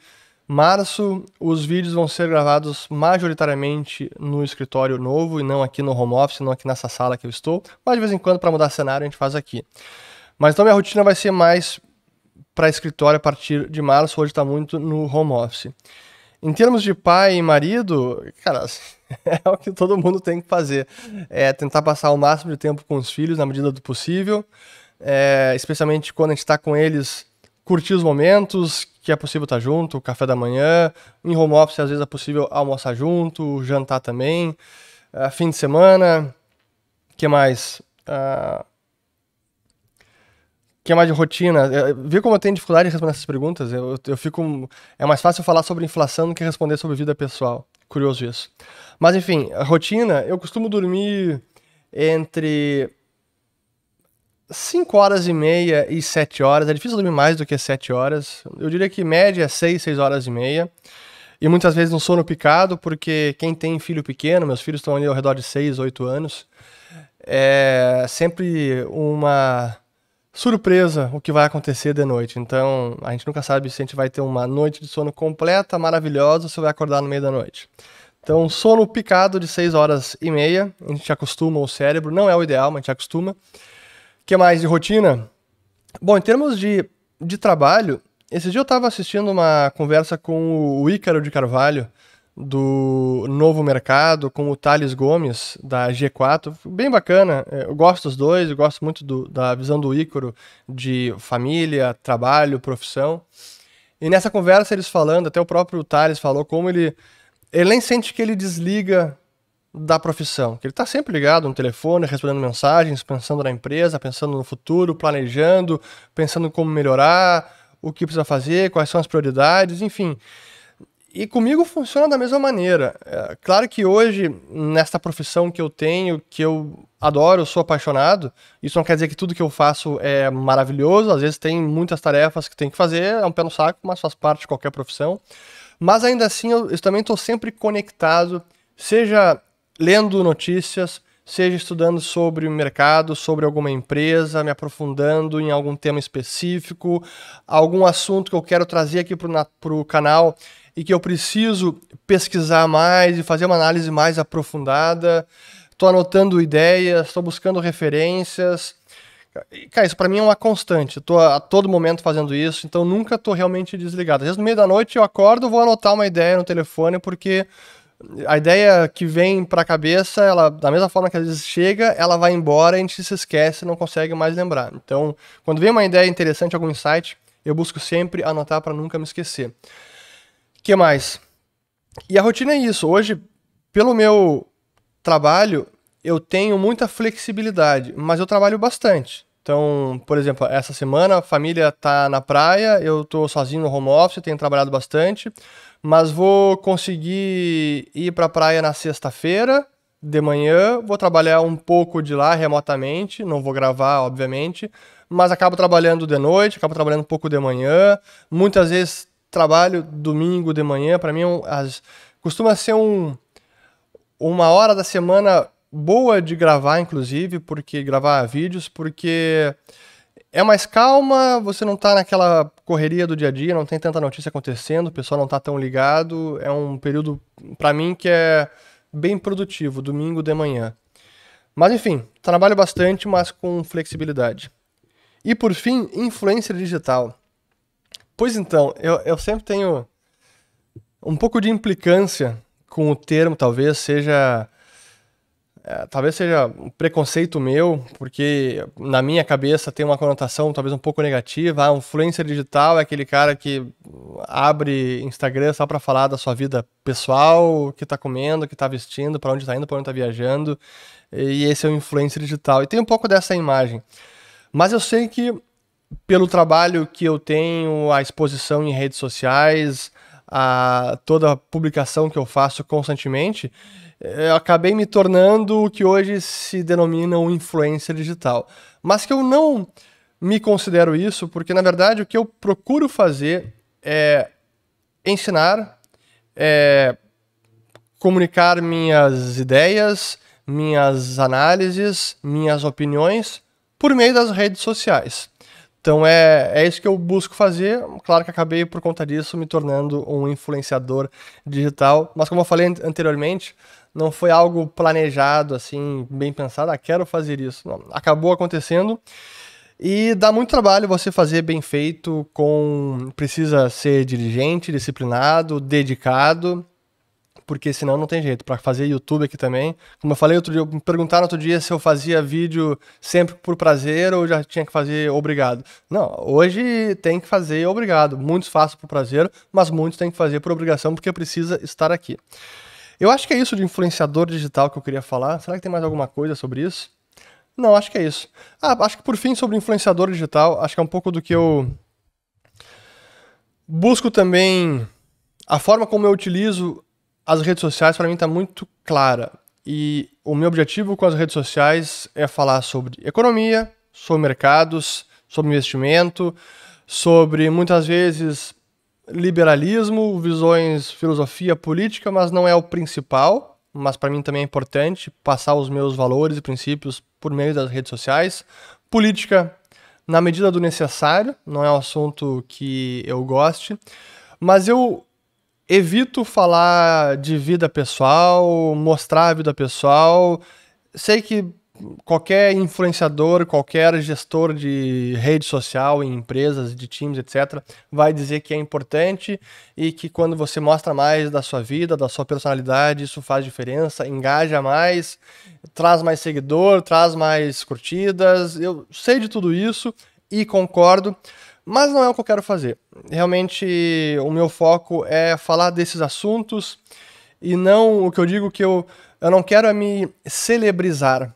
março os vídeos vão ser gravados majoritariamente no escritório novo e não aqui no home office, não aqui nessa sala que eu estou, mas de vez em quando para mudar cenário a gente faz aqui. Mas então minha rotina vai ser mais para escritório a partir de março, hoje está muito no home office. Em termos de pai e marido, cara, é o que todo mundo tem que fazer. É tentar passar o máximo de tempo com os filhos na medida do possível, especialmente quando a gente está com eles, curtir os momentos que é possível estar junto, o café da manhã. Em home office, às vezes é possível almoçar junto, jantar também. Fim de semana, o que mais? Que é mais de rotina. Vê como eu tenho dificuldade em responder essas perguntas. Eu fico... É mais fácil falar sobre inflação do que responder sobre vida pessoal. Curioso isso. Mas enfim, a rotina, eu costumo dormir entre 5 horas e meia e 7 horas. É difícil dormir mais do que 7 horas. Eu diria que média é 6 horas e meia. E muitas vezes no sono picado, porque quem tem filho pequeno, meus filhos estão ali ao redor de 6, 8 anos, é sempre uma surpresa o que vai acontecer de noite. Então, a gente nunca sabe se a gente vai ter uma noite de sono completa, maravilhosa, ou se vai acordar no meio da noite. Então, sono picado de 6 horas e meia, a gente acostuma o cérebro, não é o ideal, mas a gente acostuma. O que mais de rotina? Bom, em termos de trabalho, esse dia eu estava assistindo uma conversa com o Ícaro de Carvalho, do Novo Mercado, com o Thales Gomes, da G4, bem bacana. Eu gosto dos dois, eu gosto muito da visão do Ícaro de família, trabalho, profissão. E nessa conversa eles falando, até o próprio Thales falou como ele nem sente que ele desliga da profissão, que ele está sempre ligado no telefone, respondendo mensagens, pensando na empresa, pensando no futuro, planejando, pensando em como melhorar, o que precisa fazer, quais são as prioridades, enfim. E comigo funciona da mesma maneira. Claro que hoje, nesta profissão que eu tenho, que eu adoro, eu sou apaixonado, isso não quer dizer que tudo que eu faço é maravilhoso, às vezes tem muitas tarefas que tem que fazer, é um pé no saco, mas faz parte de qualquer profissão. Mas ainda assim, eu também estou sempre conectado, seja lendo notícias, seja estudando sobre o mercado, sobre alguma empresa, me aprofundando em algum tema específico, algum assunto que eu quero trazer aqui para o canal e que eu preciso pesquisar mais e fazer uma análise mais aprofundada. Estou anotando ideias, estou buscando referências. Cara, isso para mim é uma constante. Estou a todo momento fazendo isso, então nunca estou realmente desligado. Às vezes no meio da noite eu acordo, vou anotar uma ideia no telefone, porque a ideia que vem para a cabeça, ela, da mesma forma que às vezes chega, ela vai embora e a gente se esquece, não consegue mais lembrar. Então, quando vem uma ideia interessante, algum insight, eu busco sempre anotar para nunca me esquecer. O que mais? E a rotina é isso. Hoje, pelo meu trabalho, eu tenho muita flexibilidade, mas eu trabalho bastante. Então, por exemplo, essa semana a família está na praia, eu estou sozinho no home office, tenho trabalhado bastante, mas vou conseguir ir para a praia na sexta-feira de manhã, vou trabalhar um pouco de lá remotamente, não vou gravar, obviamente, mas acabo trabalhando de noite, acabo trabalhando um pouco de manhã, muitas vezes trabalho domingo de manhã, para mim costuma ser uma hora da semana boa de gravar, inclusive, porque gravar vídeos, porque é mais calma, você não tá naquela correria do dia a dia, não tem tanta notícia acontecendo, o pessoal não tá tão ligado, é um período, para mim, que é bem produtivo, domingo de manhã. Mas enfim, trabalho bastante, mas com flexibilidade. E por fim, influencer digital. Pois então, eu sempre tenho um pouco de implicância com o termo, talvez seja um preconceito meu, porque na minha cabeça tem uma conotação talvez um pouco negativa. Um influencer digital é aquele cara que abre Instagram só para falar da sua vida pessoal, o que tá comendo, o que tá vestindo, para onde tá indo, para onde tá viajando. E esse é o influencer digital. E tem um pouco dessa imagem. Mas eu sei que pelo trabalho que eu tenho, a exposição em redes sociais, toda a publicação que eu faço constantemente, eu acabei me tornando o que hoje se denomina um influencer digital. Mas que eu não me considero isso, porque na verdade o que eu procuro fazer é ensinar, comunicar minhas ideias, minhas análises, minhas opiniões por meio das redes sociais. Então é isso que eu busco fazer. Claro que acabei por conta disso me tornando um influenciador digital, mas como eu falei anteriormente, não foi algo planejado, assim, bem pensado, quero fazer isso. Não, acabou acontecendo. E dá muito trabalho você fazer bem feito, precisa ser diligente, disciplinado, dedicado, porque senão não tem jeito. Para fazer YouTube aqui também, como eu falei outro dia, me perguntaram outro dia se eu fazia vídeo sempre por prazer ou já tinha que fazer obrigado. Não, hoje tem que fazer obrigado. Muitos fazem por prazer, mas muitos têm que fazer por obrigação porque precisa estar aqui. Eu acho que é isso de influenciador digital que eu queria falar. Será que tem mais alguma coisa sobre isso? Não, acho que é isso. Acho que por fim, sobre influenciador digital, acho que é um pouco do que eu busco também. A forma como eu utilizo as redes sociais, para mim, está muito clara. E o meu objetivo com as redes sociais é falar sobre economia, sobre mercados, sobre investimento, sobre, muitas vezes, liberalismo, visões, filosofia política, mas não é o principal. Mas para mim também é importante passar os meus valores e princípios por meio das redes sociais. Política, na medida do necessário, não é um assunto que eu goste, mas eu evito falar de vida pessoal, mostrar a vida pessoal. Sei que qualquer influenciador, qualquer gestor de rede social em empresas, de times, etc., vai dizer que é importante e que quando você mostra mais da sua vida, da sua personalidade, isso faz diferença, engaja mais, traz mais seguidor, traz mais curtidas. Eu sei de tudo isso e concordo, mas não é o que eu quero fazer. Realmente, o meu foco é falar desses assuntos e não o que eu digo que eu não quero é me celebrizar.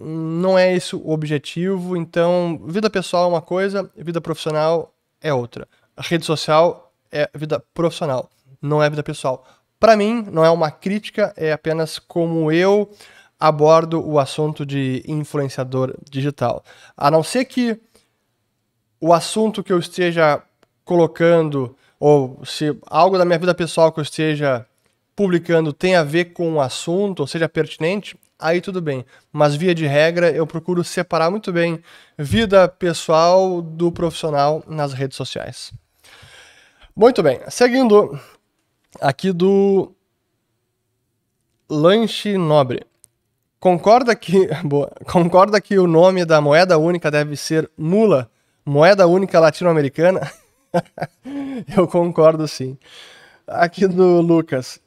Não é esse o objetivo, então vida pessoal é uma coisa, vida profissional é outra. A rede social é vida profissional, não é vida pessoal. Para mim, não é uma crítica, é apenas como eu abordo o assunto de influenciador digital. A não ser que o assunto que eu esteja colocando, ou se algo da minha vida pessoal que eu esteja publicando tem a ver com o assunto, ou seja, pertinente, aí tudo bem. Mas via de regra, eu procuro separar muito bem vida pessoal do profissional nas redes sociais. Muito bem, seguindo aqui do Lanche Nobre. Concorda que o nome da moeda única deve ser Mula, moeda única latino-americana? Eu concordo sim. Aqui do Lucas.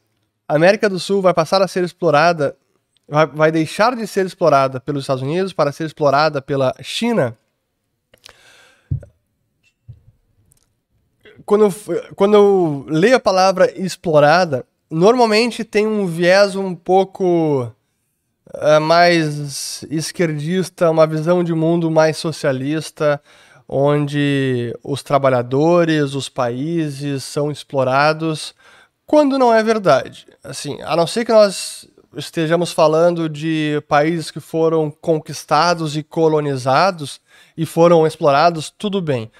A América do Sul vai passar a ser explorada, vai deixar de ser explorada pelos Estados Unidos para ser explorada pela China. Quando eu leio a palavra explorada, normalmente tem um viés um pouco mais esquerdista, uma visão de mundo mais socialista, onde os trabalhadores, os países são explorados, quando não é verdade. Assim, a não ser que nós estejamos falando de países que foram conquistados e colonizados e foram explorados, tudo bem.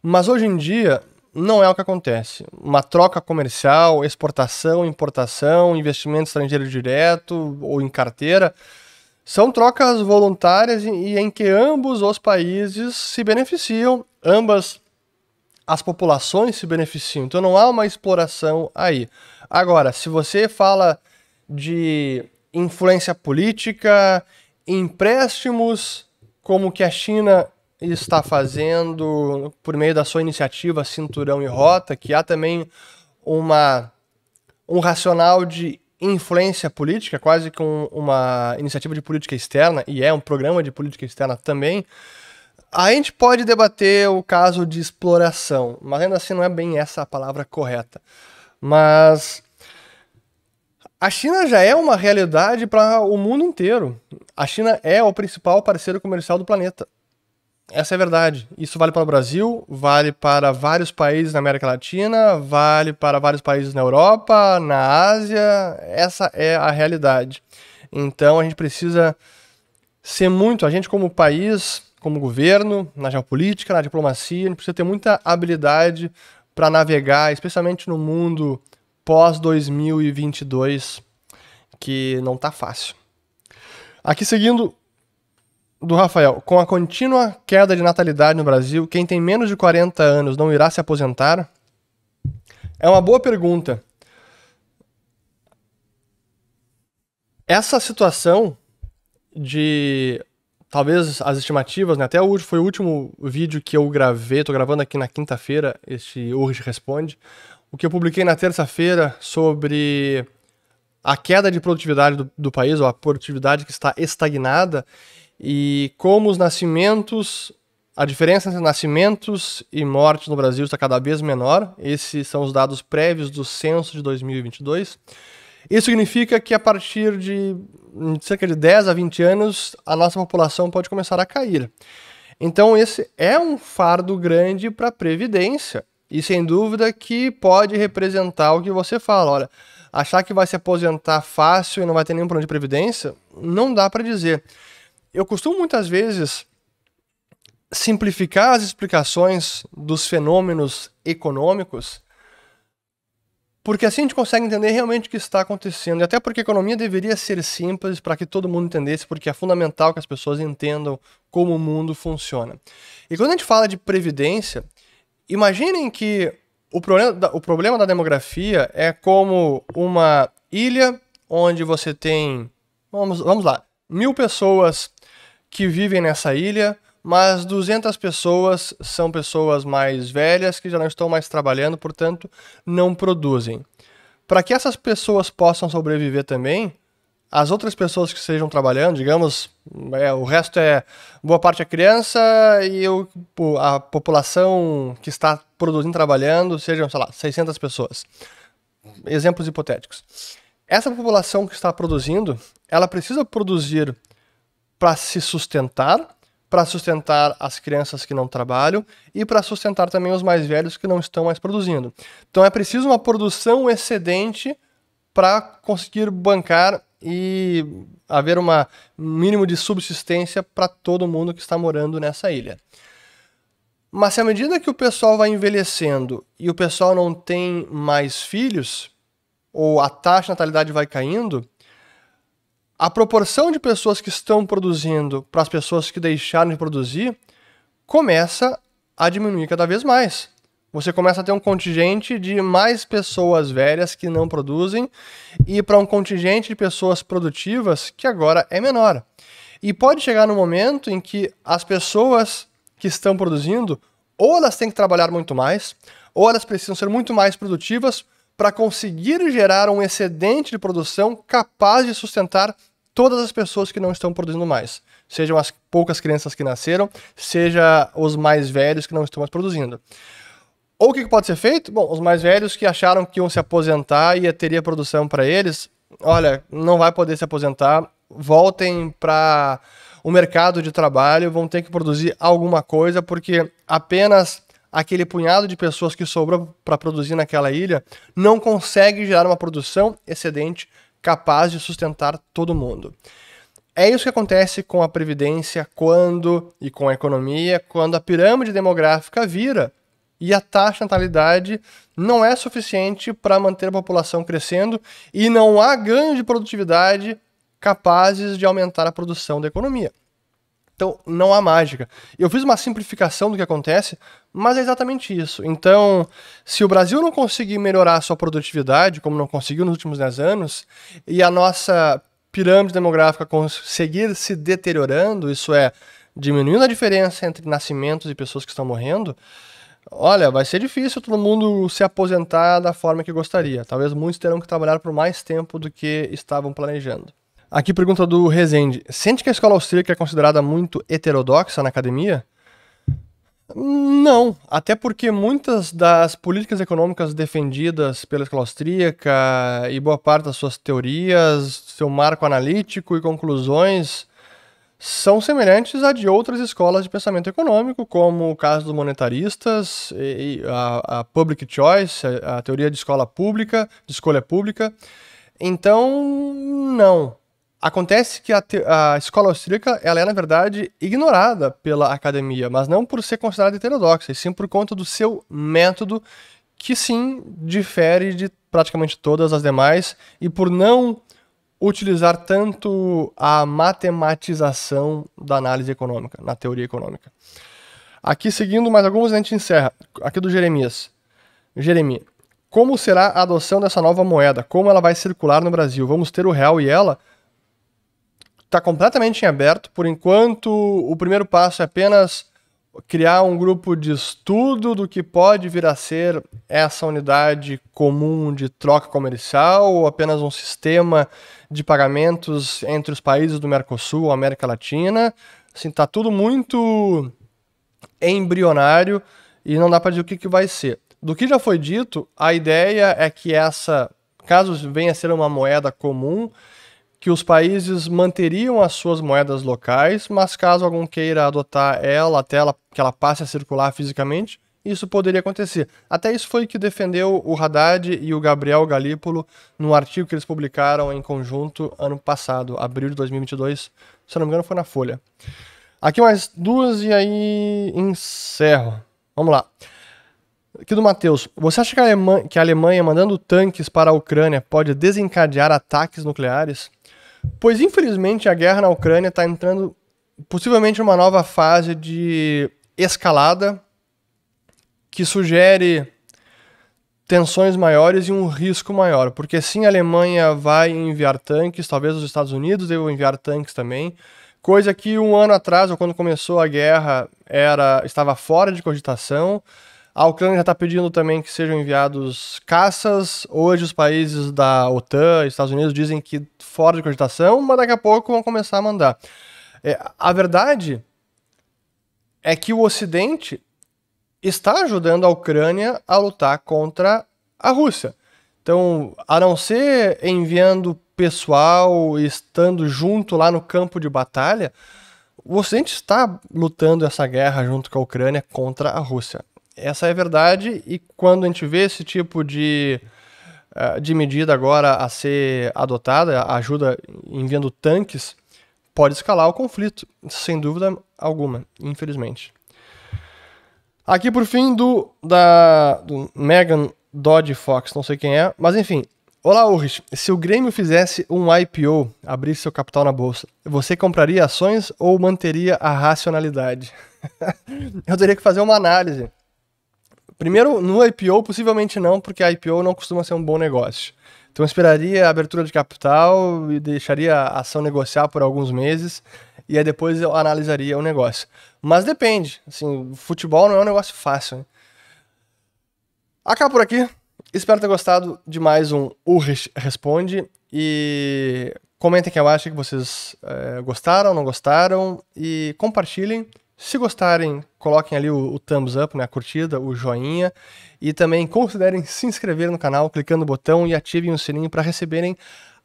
Mas hoje em dia não é o que acontece. Uma troca comercial, exportação, importação, investimento estrangeiro direto ou em carteira, são trocas voluntárias e em que ambos os países se beneficiam, ambas as populações se beneficiam. Então não há uma exploração aí. Agora, se você fala de influência política, empréstimos, como que a China está fazendo por meio da sua iniciativa Cinturão e Rota, que há também um racional de influência política, quase com uma iniciativa de política externa, e é um programa de política externa também. A gente pode debater o caso de exploração, mas ainda assim não é bem essa a palavra correta. Mas a China já é uma realidade para o mundo inteiro. A China é o principal parceiro comercial do planeta. Essa é a verdade. Isso vale para o Brasil, vale para vários países na América Latina, vale para vários países na Europa, na Ásia. Essa é a realidade. Então a gente precisa ser muito, a gente como país, como governo, na geopolítica, na diplomacia, a gente precisa ter muita habilidade para navegar, especialmente no mundo pós-2022, que não tá fácil. Aqui seguindo do Rafael, com a contínua queda de natalidade no Brasil, quem tem menos de 40 anos não irá se aposentar? É uma boa pergunta. Essa situação de, talvez as estimativas, né? Até hoje foi o último vídeo que eu gravei, tô gravando aqui na quinta-feira, este Hoje Responde, o que eu publiquei na terça-feira sobre a queda de produtividade do país, ou a produtividade que está estagnada, e como os nascimentos, a diferença entre nascimentos e mortes no Brasil está cada vez menor. Esses são os dados prévios do censo de 2022. Isso significa que a partir de cerca de 10 a 20 anos, a nossa população pode começar a cair. Então esse é um fardo grande para a Previdência. E sem dúvida que pode representar o que você fala. Olha, achar que vai se aposentar fácil e não vai ter nenhum plano de Previdência, não dá para dizer. Eu costumo muitas vezes simplificar as explicações dos fenômenos econômicos, porque assim a gente consegue entender realmente o que está acontecendo. E até porque a economia deveria ser simples para que todo mundo entendesse, porque é fundamental que as pessoas entendam como o mundo funciona. E quando a gente fala de previdência, imaginem que o problema da demografia é como uma ilha onde você tem, vamos lá, 1000 pessoas que vivem nessa ilha, mas 200 pessoas são pessoas mais velhas que já não estão mais trabalhando, portanto, não produzem. Para que essas pessoas possam sobreviver também, as outras pessoas que estejam trabalhando, digamos, o resto boa parte é criança e a população que está produzindo, trabalhando, sejam, sei lá, 600 pessoas. Exemplos hipotéticos. Essa população que está produzindo, ela precisa produzir para se sustentar, para sustentar as crianças que não trabalham e para sustentar também os mais velhos que não estão mais produzindo. Então é preciso uma produção excedente para conseguir bancar e haver um mínimo de subsistência para todo mundo que está morando nessa ilha. Mas se à medida que o pessoal vai envelhecendo e o pessoal não tem mais filhos, ou a taxa de natalidade vai caindo, a proporção de pessoas que estão produzindo para as pessoas que deixaram de produzir começa a diminuir cada vez mais. Você começa a ter um contingente de mais pessoas velhas que não produzem e para um contingente de pessoas produtivas que agora é menor. E pode chegar no momento em que as pessoas que estão produzindo, ou elas têm que trabalhar muito mais, ou elas precisam ser muito mais produtivas para conseguir gerar um excedente de produção capaz de sustentar todas as pessoas que não estão produzindo mais. Sejam as poucas crianças que nasceram, seja os mais velhos que não estão mais produzindo. Ou o que pode ser feito? Bom, os mais velhos que acharam que iam se aposentar e teria produção para eles, olha, não vai poder se aposentar, voltem para o mercado de trabalho, vão ter que produzir alguma coisa, porque apenas aquele punhado de pessoas que sobrou para produzir naquela ilha não consegue gerar uma produção excedente capaz de sustentar todo mundo. É isso que acontece com a Previdência e com a economia, quando a pirâmide demográfica vira e a taxa de natalidade não é suficiente para manter a população crescendo e não há ganho de produtividade capazes de aumentar a produção da economia. Então, não há mágica. Eu fiz uma simplificação do que acontece, mas é exatamente isso. Então, se o Brasil não conseguir melhorar a sua produtividade, como não conseguiu nos últimos 10 anos, e a nossa pirâmide demográfica conseguir se deteriorando, isso é, diminuindo a diferença entre nascimentos e pessoas que estão morrendo, olha, vai ser difícil todo mundo se aposentar da forma que gostaria. Talvez muitos terão que trabalhar por mais tempo do que estavam planejando. Aqui pergunta do Rezende. Sente que a escola austríaca é considerada muito heterodoxa na academia? Não, até porque muitas das políticas econômicas defendidas pela escola austríaca e boa parte das suas teorias, seu marco analítico e conclusões são semelhantes a de outras escolas de pensamento econômico, como o caso dos monetaristas, e a public choice, a teoria de escola pública, de escolha pública. Então, não. Acontece que a escola austríaca ela é, na verdade, ignorada pela academia, mas não por ser considerada heterodoxa, e sim por conta do seu método, que sim difere de praticamente todas as demais, e por não utilizar tanto a matematização da análise econômica, na teoria econômica. Aqui, seguindo mais alguns, a gente encerra. Aqui do Jeremias. Jeremias, como será a adoção dessa nova moeda? Como ela vai circular no Brasil? Vamos ter o real e ela? Está completamente em aberto. Por enquanto, o primeiro passo é apenas criar um grupo de estudo do que pode vir a ser essa unidade comum de troca comercial ou apenas um sistema de pagamentos entre os países do Mercosul, América Latina. Assim, tá tudo muito embrionário e não dá para dizer o que vai ser. Do que já foi dito, a ideia é que essa, caso venha a ser uma moeda comum, que os países manteriam as suas moedas locais, mas caso algum queira adotar ela até que ela passe a circular fisicamente, isso poderia acontecer. Até isso foi o que defendeu o Haddad e o Gabriel Galípolo no artigo que eles publicaram em conjunto ano passado, abril de 2022, se não me engano foi na Folha. Aqui mais duas e aí encerro. Vamos lá. Aqui do Matheus. Você acha que a Alemanha mandando tanques para a Ucrânia pode desencadear ataques nucleares? Pois, infelizmente, a guerra na Ucrânia está entrando possivelmente numa nova fase de escalada que sugere tensões maiores e um risco maior. Porque sim, a Alemanha vai enviar tanques, talvez os Estados Unidos devam enviar tanques também, coisa que um ano atrás, ou quando começou a guerra, estava fora de cogitação. A Ucrânia já está pedindo também que sejam enviados caças. Hoje os países da OTAN, Estados Unidos, dizem que fora de cogitação, mas daqui a pouco vão começar a mandar. A verdade é que o Ocidente está ajudando a Ucrânia a lutar contra a Rússia. Então, a não ser enviando pessoal e estando junto lá no campo de batalha, o Ocidente está lutando essa guerra junto com a Ucrânia contra a Rússia. Essa é a verdade, e quando a gente vê esse tipo de medida agora a ser adotada, ajuda enviando tanques, pode escalar o conflito, sem dúvida alguma, infelizmente. Aqui por fim do Megan Dodge Fox, não sei quem é, mas enfim. Olá, Ulrich, se o Grêmio fizesse um IPO, abrisse seu capital na bolsa, você compraria ações ou manteria a racionalidade? Eu teria que fazer uma análise. Primeiro, no IPO, possivelmente não, porque a IPO não costuma ser um bom negócio. Então eu esperaria a abertura de capital e deixaria a ação negociar por alguns meses, e aí depois eu analisaria o negócio. Mas depende, assim, futebol não é um negócio fácil, né? Acabo por aqui. Espero ter gostado de mais um Ulrich Responde, e comentem aqui abaixo que vocês gostaram, não gostaram, e compartilhem. Se gostarem, coloquem ali o thumbs up, né, a curtida, o joinha, e também considerem se inscrever no canal clicando no botão e ativem o sininho para receberem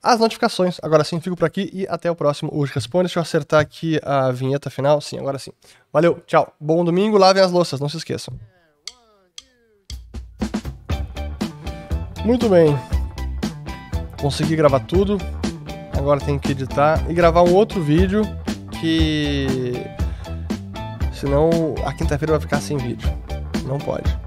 as notificações. Agora sim, fico por aqui e até o próximo Ulrich Responde. Deixa eu acertar aqui a vinheta final. Sim, agora sim. Valeu, tchau. Bom domingo, lavem as louças, não se esqueçam. Muito bem. Consegui gravar tudo. Agora tenho que editar e gravar um outro vídeo que... senão a quinta-feira vai ficar sem vídeo. Não pode.